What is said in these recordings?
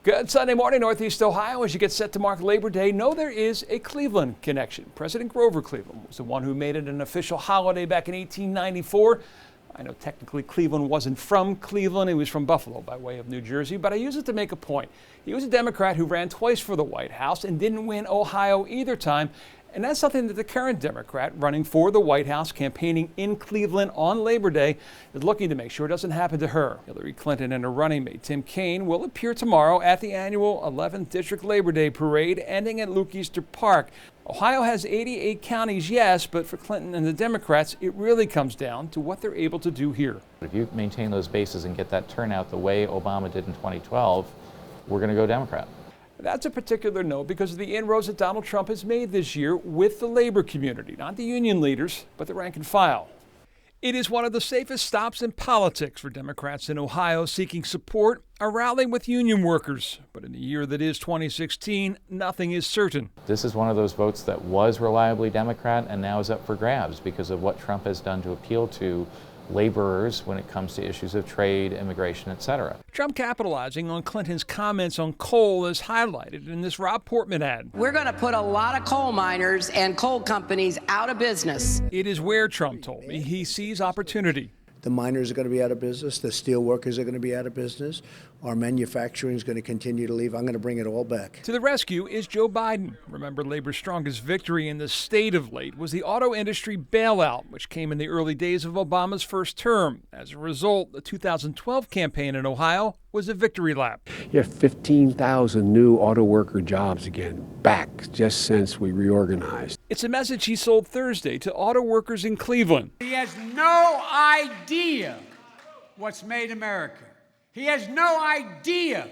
Good Sunday morning, Northeast Ohio. As you get set to mark Labor Day, know there is a Cleveland connection. President Grover Cleveland was the one who made it an official holiday back in 1894. I know technically Cleveland wasn't from Cleveland. He was from Buffalo by way of New Jersey, but I use it to make a point. He was a Democrat who ran twice for the White House and didn't win Ohio either time. And that's something that the current Democrat running for the White House, campaigning in Cleveland on Labor Day, is looking to make sure it doesn't happen to her. Hillary Clinton and her running mate, Tim Kaine, will appear tomorrow at the annual 11th District Labor Day Parade, ending at Luke Easter Park. Ohio has 88 counties, yes, but for Clinton and the Democrats, it really comes down to what they're able to do here. If you maintain those bases and get that turnout the way Obama did in 2012, we're going to go Democrat. That's a particular note because of the inroads that Donald Trump has made this year with the labor community, not the union leaders, but the rank and file. It is one of the safest stops in politics for Democrats in Ohio seeking support, a rally with union workers. But in the year that is 2016, nothing is certain. This is one of those votes that was reliably Democrat and now is up for grabs because of what Trump has done to appeal to laborers when it comes to issues of trade, immigration, etc. Trump capitalizing on Clinton's comments on coal is highlighted in this Rob Portman ad. We're going to put a lot of coal miners and coal companies out of business. It is where Trump told me he sees opportunity. The miners are going to be out of business. The steel workers are going to be out of business. Our manufacturing is going to continue to leave. I'm going to bring it all back. To the rescue is Joe Biden. Remember, labor's strongest victory in the state of late was the auto industry bailout, which came in the early days of Obama's first term. As a result, the 2012 campaign in Ohio was a victory lap. You have 15,000 new auto worker jobs again, back just since we reorganized. It's a message he sold Thursday to auto workers in Cleveland. He has no idea what's made America. He has no idea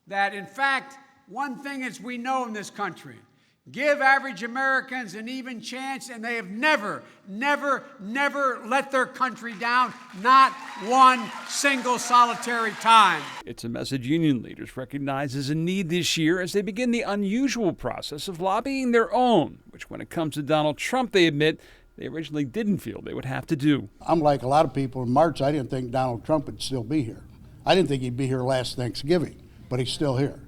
that, in fact, one thing is we know in this country, give average Americans an even chance, and they have never let their country down, not one single solitary time. It's a message union leaders recognize as a need this year as they begin the unusual process of lobbying their own, which when it comes to Donald Trump, they admit, they originally didn't feel they would have to do. I'm like a lot of people in March, I didn't think Donald Trump would still be here. I didn't think he'd be here last Thanksgiving, but he's still here.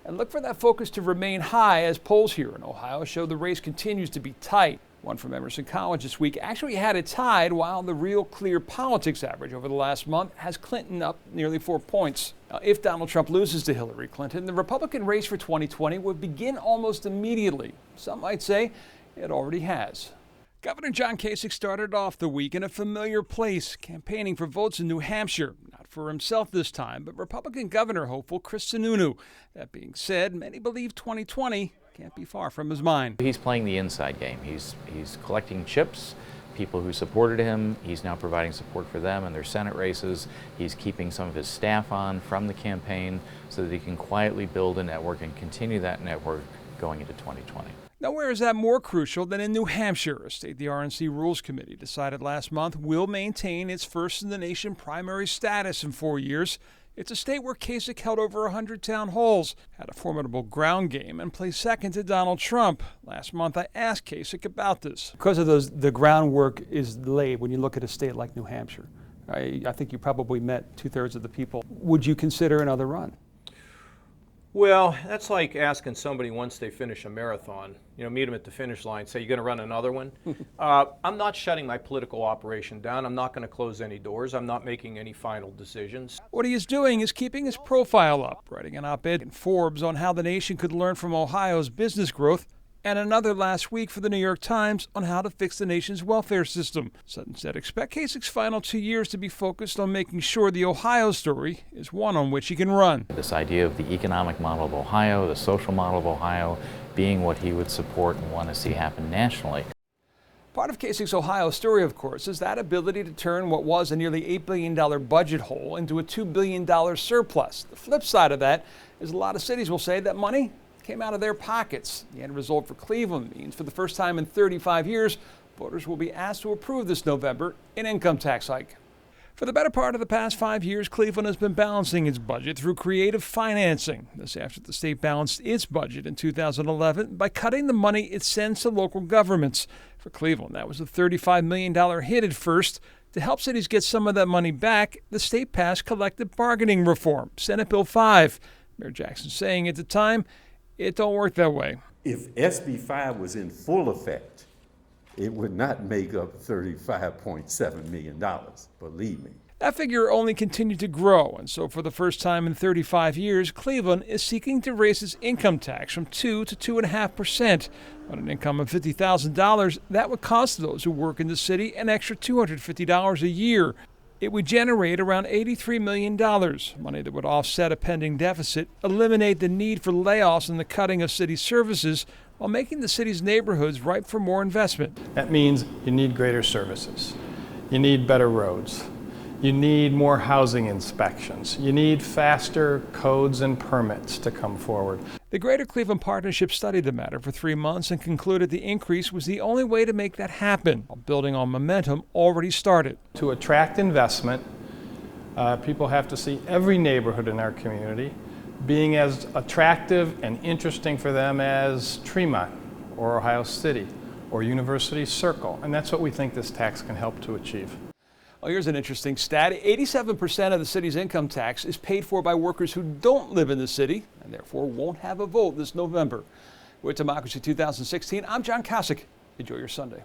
And look for that focus to remain high as polls here in Ohio show the race continues to be tight. One from Emerson College this week actually had it tied, while the Real Clear Politics average over the last month has Clinton up nearly 4 points. Now, if Donald Trump loses to Hillary Clinton, the Republican race for 2020 would begin almost immediately. Some might say it already has. Governor John Kasich started off the week in a familiar place, campaigning for votes in New Hampshire. Not for himself this time, but Republican governor hopeful Chris Sununu. That being said, many believe 2020 can't be far from his mind. He's playing the inside game. He's collecting chips, people who supported him. He's now providing support for them in their Senate races. He's keeping some of his staff on from the campaign so that he can quietly build a network and continue that network going into 2020. Nowhere is that more crucial than in New Hampshire, a state the RNC Rules Committee decided last month will maintain its first-in-the-nation primary status in 4 years. It's a state where Kasich held over 100 town halls, had a formidable ground game, and placed second to Donald Trump. Last month, I asked Kasich about this. Because of the groundwork is laid when you look at a state like New Hampshire. I think you probably met two-thirds of the people. Would you consider another run? Well, that's like asking somebody once they finish a marathon, meet them at the finish line, say, you're going to run another one? I'm not shutting my political operation down. I'm not going to close any doors. I'm not making any final decisions. What he is doing is keeping his profile up, writing an op-ed in Forbes on how the nation could learn from Ohio's business growth, and another last week for the New York Times on how to fix the nation's welfare system. Sutton said expect Kasich's final 2 years to be focused on making sure the Ohio story is one on which he can run. This idea of the economic model of Ohio, the social model of Ohio, being what he would support and want to see happen nationally. Part of Kasich's Ohio story, of course, is that ability to turn what was a nearly $8 billion budget hole into a $2 billion surplus. The flip side of that is a lot of cities will say that money came out of their pockets. The end result for Cleveland means for the first time in 35 years, voters will be asked to approve this November an income tax hike. For the better part of the past 5 years, Cleveland has been balancing its budget through creative financing. This after the state balanced its budget in 2011 by cutting the money it sends to local governments. For Cleveland, that was a $35 million hit at first. To help cities get some of that money back, the state passed collective bargaining reform, Senate Bill 5. Mayor Jackson saying at the time, it don't work that way. If SB 5 was in full effect, it would not make up $35.7 million, believe me. That figure only continued to grow, and so for the first time in 35 years, Cleveland is seeking to raise its income tax from 2 to 2.5%. On an income of $50,000, that would cost those who work in the city an extra $250 a year. It would generate around $83 million, money that would offset a pending deficit, eliminate the need for layoffs and the cutting of city services, while making the city's neighborhoods ripe for more investment. That means you need greater services. You need better roads. You need more housing inspections. You need faster codes and permits to come forward. The Greater Cleveland Partnership studied the matter for 3 months and concluded the increase was the only way to make that happen, while building on momentum already started. To attract investment, people have to see every neighborhood in our community being as attractive and interesting for them as Tremont or Ohio City or University Circle. And that's what we think this tax can help to achieve. Well, here's an interesting stat. 87% of the city's income tax is paid for by workers who don't live in the city and therefore won't have a vote this November. With Democracy 2016, I'm John Kosich. Enjoy your Sunday.